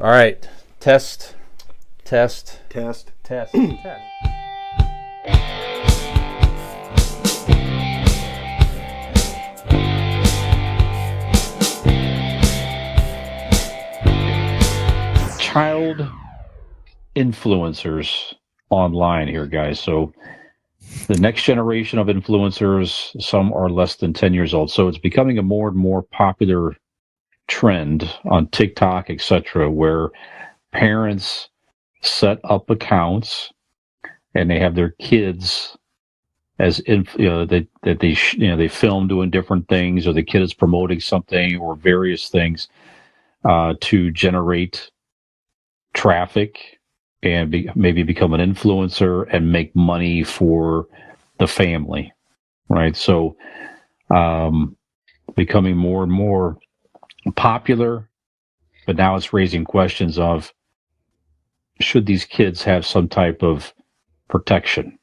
All right. Test, test, Test. test, test. Child influencers online here, guys. So the next generation of influencers, some are less than 10 years old. So it's becoming a more and more popular trend on TikTok, etc., where parents set up accounts and they have their kids as they film doing different things, or the kid is promoting something or various things to generate traffic and maybe become an influencer and make money for the family, right? So becoming more and more popular, but now it's raising questions of, should these kids have some type of protection,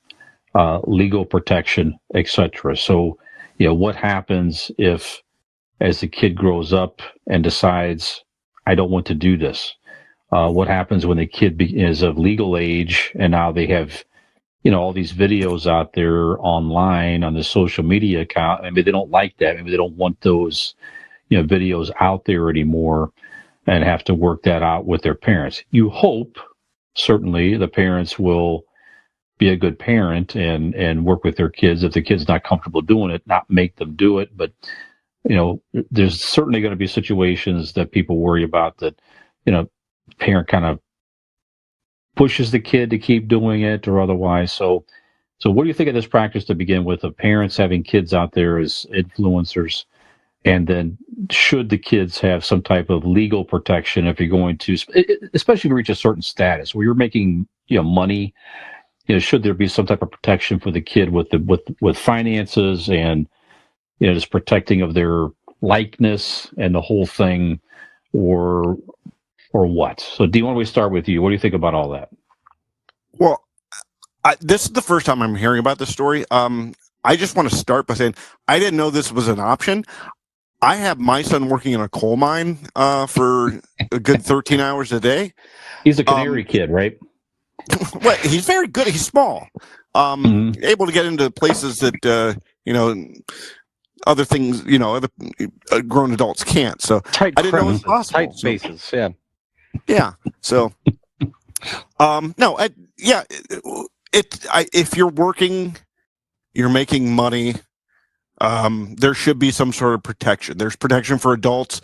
legal protection, etc. So, what happens if, as the kid grows up and decides, I don't want to do this? What happens when the kid is of legal age and now they have, all these videos out there online on the social media account? Maybe they don't like that. Maybe they don't want those, videos out there anymore, and have to work that out with their parents. You hope, certainly, the parents will be a good parent and work with their kids. If the kid's not comfortable doing it, not make them do it. But, there's certainly going to be situations that people worry about that, parent kind of pushes the kid to keep doing it or otherwise. So what do you think of this practice to begin with, of parents having kids out there as influencers? And then should the kids have some type of legal protection if you're going to, especially if you reach a certain status where you're making, money, should there be some type of protection for the kid with finances and, just protecting of their likeness and the whole thing, or what? So, Dean, why don't we start with you? What do you think about all that? Well, this is the first time I'm hearing about this story. I just want to start by saying I didn't know this was an option. I have my son working in a coal mine for a good 13 hours a day. He's a canary kid, right? Well, he's very good. He's small, able to get into places that other things, other grown adults can't. So Tight I didn't know it was possible. Tight spaces, yeah. Yeah. So, no, if you're working, you're making money, there should be some sort of protection. There's protection for adults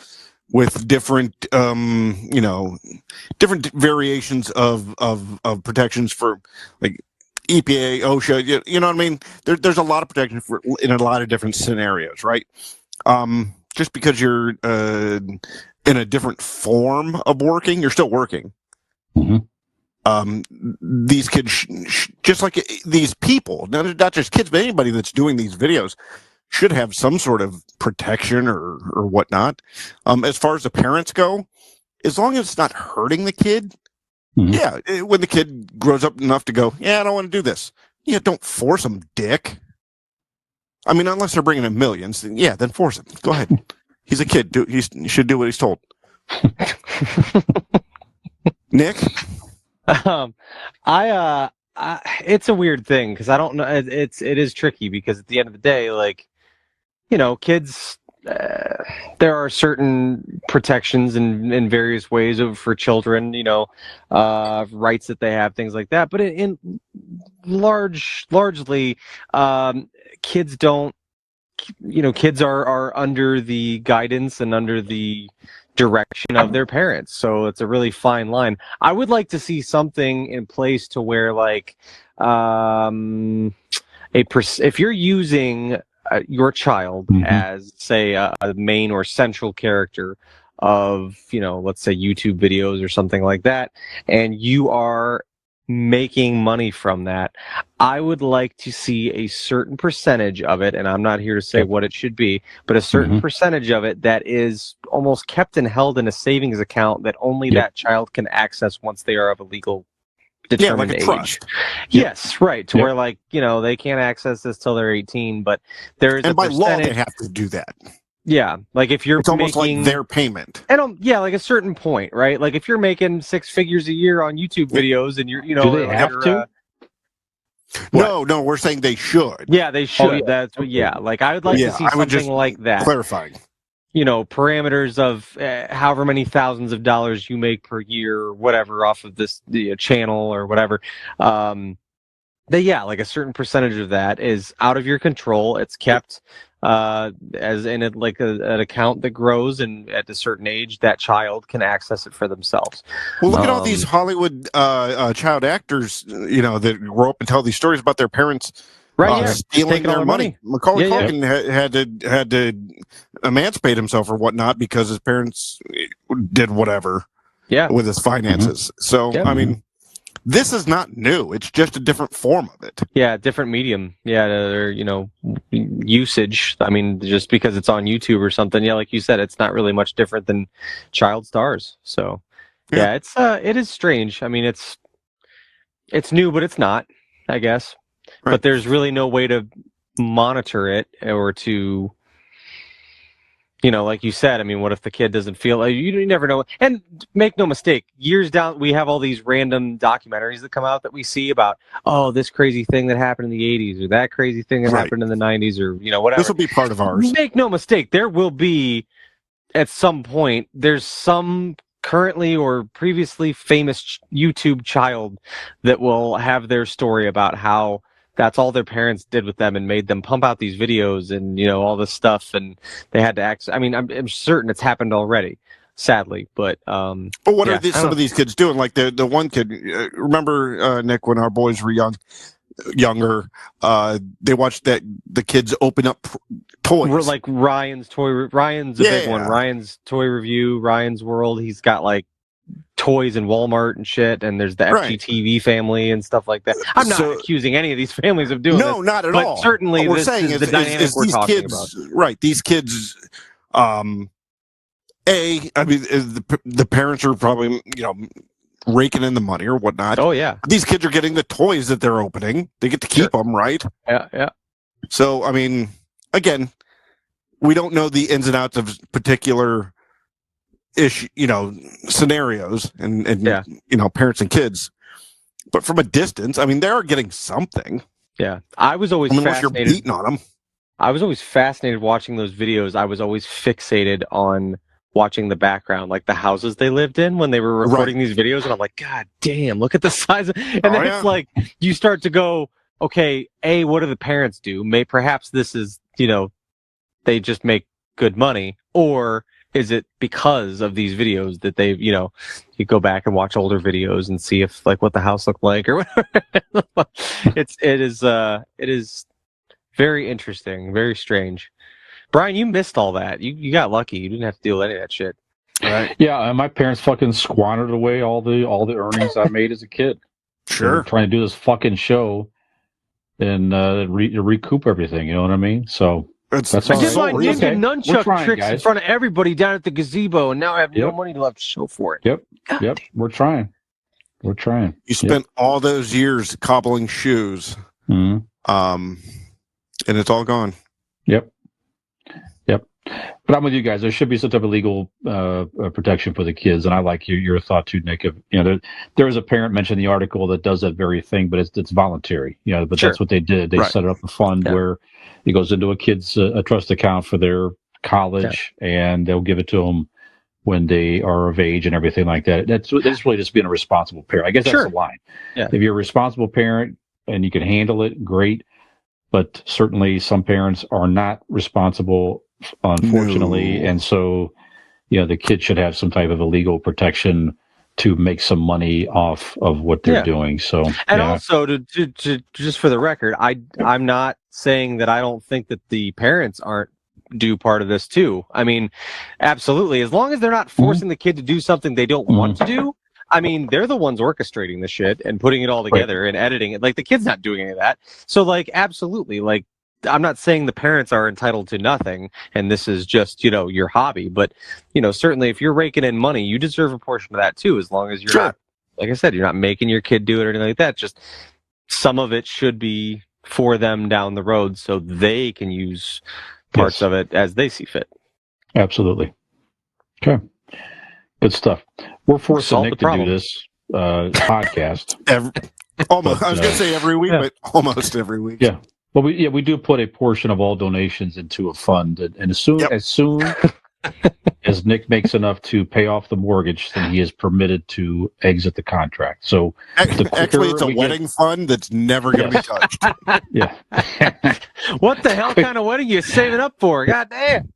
with different, different variations of protections for, like, EPA, OSHA. You know what I mean? There's a lot of protection in a lot of different scenarios, right? Just because you're in a different form of working, you're still working. Mm-hmm. These kids, just like these people, not just kids, but anybody that's doing these videos, should have some sort of protection or whatnot. As far as the parents go, as long as it's not hurting the kid, yeah. When the kid grows up enough to go, yeah, I don't want to do this. Yeah, don't force them, dick. I mean, unless they're bringing in millions, then force him. Go ahead. He's a kid. He should do what he's told. Nick? It's a weird thing because I don't know. It is tricky because at the end of the day, like, kids. There are certain protections in various ways for children, rights that they have, things like that. But in largely, kids don't. Kids are under the guidance and under the direction of their parents, so it's a really fine line. I would like to see something in place to where, like, if you're using your child as, say, a main or central character of, let's say YouTube videos or something like that, and you are making money from that, I would like to see a certain percentage of it, and I'm not here to say what it should be, but a certain percentage of it that is almost kept and held in a savings account that only that child can access once they are of a legal determined like a age. Trust. Yes, right. To where, like, they can't access this till they're 18, but there is and a by percentage. law they have to do that. Yeah, like if you're It's almost making like their payment. and yeah, like a certain point, right? Like if you're making 6 figures a year on YouTube videos, and you're, Do they like have you're, to? No, we're saying they should. yeah, they should. yeah. That's what. Okay. Yeah, like I would like to Yeah, see I would something just like that. clarifying. Parameters of however many thousands of dollars you make per year, or whatever, off of this channel or whatever. Yeah, like a certain percentage of that is out of your control. It's kept as in an account that grows, and at a certain age, that child can access it for themselves. Well, look at all these Hollywood child actors, that grow up and tell these stories about their parents Right, stealing taking all their their money. Macaulay Yeah, Culkin had to emancipate himself or whatnot because his parents did whatever with his finances. So, Yep. I mean, this is not new. It's just a different form of it. Yeah, different medium. Yeah, or usage. I mean, just because it's on YouTube or something. Yeah, like you said, it's not really much different than child stars. So, yeah, it is strange. I mean, it's new, but it's not, I guess. Right. But there's really no way to monitor it or to, like you said. I mean, what if the kid doesn't feel like you never know? And make no mistake, years down, we have all these random documentaries that come out that we see about, this crazy thing that happened in the 80s or that crazy thing that happened in the 90s or, whatever. This will be part of ours. Make no mistake, there will be, at some point, there's some currently or previously famous YouTube child that will have their story about how that's all their parents did with them and made them pump out these videos and all this stuff, and they had to act. I mean, I'm certain it's happened already, sadly, but what are some of these kids doing? Like the one kid, remember Nick, when our boys were younger, they watched the kids open up toys, like Ryan's a big one. Ryan's Toy Review, Ryan's World. He's got like toys in Walmart and shit, and there's the FGTV family and stuff like that. I'm not accusing any of these families of doing this. No, not at all. But certainly, what we're this saying is the dynamic we're these talking kids, about. right? These kids, I mean, the parents are probably raking in the money or whatnot. Oh yeah, these kids are getting the toys that they're opening. They get to keep them, right? Yeah. So, I mean, again, we don't know the ins and outs of particular scenarios and parents and kids, but from a distance, I mean, they are getting something. Yeah, I was always unless fascinated. You're beating on them. I was always fascinated watching those videos. I was always fixated on watching the background, like the houses they lived in when they were recording these videos, and I'm like, God damn, look at the size of. And then it's like you start to go, okay, what do the parents do? Perhaps this is they just make good money, or is it because of these videos that they've, you go back and watch older videos and see if like what the house looked like or whatever. It is very interesting, very strange. Brian, you missed all that. You got lucky. You didn't have to deal with any of that shit. Right. Yeah, and my parents fucking squandered away all the earnings I made as a kid. Sure. Trying to do this fucking show and recoup everything, you know what I mean? So that's I did my ninja Okay. nunchuck tricks in guys. front of everybody down at the gazebo, and now I have no money left to show for it. Yep. God Yep. damn. We're trying. You spent all those years cobbling shoes, Mm-hmm. And it's all gone. Yep. But I'm with you guys. There should be some type of legal protection for the kids, and I like your thought too, Nick. Of there was a parent mentioned in the article that does that very thing, but it's voluntary. But Sure. That's what they did. They set up a fund where it goes into a kid's a trust account for their college, and they'll give it to them when they are of age and everything like that. That's really just being a responsible parent. I guess that's the line. Yeah. If you're a responsible parent and you can handle it, great. But certainly some parents are not responsible, unfortunately. And so, the kid should have some type of a legal protection to make some money off of what they're doing. So, and also to just for the record, I'm not saying that I don't think that the parents aren't due part of this too. I mean, absolutely. As long as they're not forcing the kid to do something they don't want to do. I mean, they're the ones orchestrating the shit and putting it all together and editing it. Like, the kid's not doing any of that. So, like, absolutely. Like, I'm not saying the parents are entitled to nothing and this is just, your hobby. But, certainly if you're raking in money, you deserve a portion of that too, as long as you're not, like I said, you're not making your kid do it or anything like that. Just some of it should be for them down the road so they can use parts of it as they see fit. Absolutely. Okay. Good stuff. We're forcing Solve Nick the to do problem. this podcast. Almost. But, I was going to say every week, yeah. but almost every week. Yeah. Well, we do put a portion of all donations into a fund, and as soon as Nick makes enough to pay off the mortgage, then he is permitted to exit the contract. So the quicker Actually, it's a we wedding fund that's never going to Yes. be touched. yeah, What the hell kind of wedding you saving up for? God damn.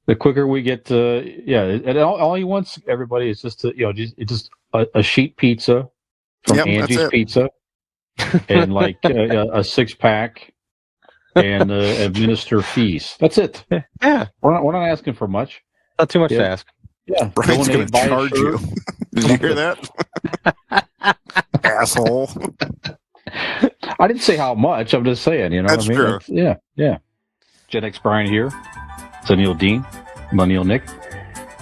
the quicker we get and all he wants, everybody, is just to just a sheet pizza from Yep, that's Angie's it. Pizza, and like a 6-pack, and administer fees. That's it. Yeah, We're not asking for much. not too much Yeah. to ask. Yeah, Brian's going to buy a charge you. shirt. Did you hear that? Asshole. I didn't say how much. I'm just saying, That's what I mean? true. Yeah. Gen X Brian here. Neil Dean. Millennial Nick.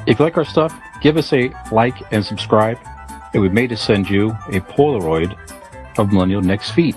If you like our stuff, give us a like and subscribe, and we may just send you a Polaroid of Millennial Nick's feet.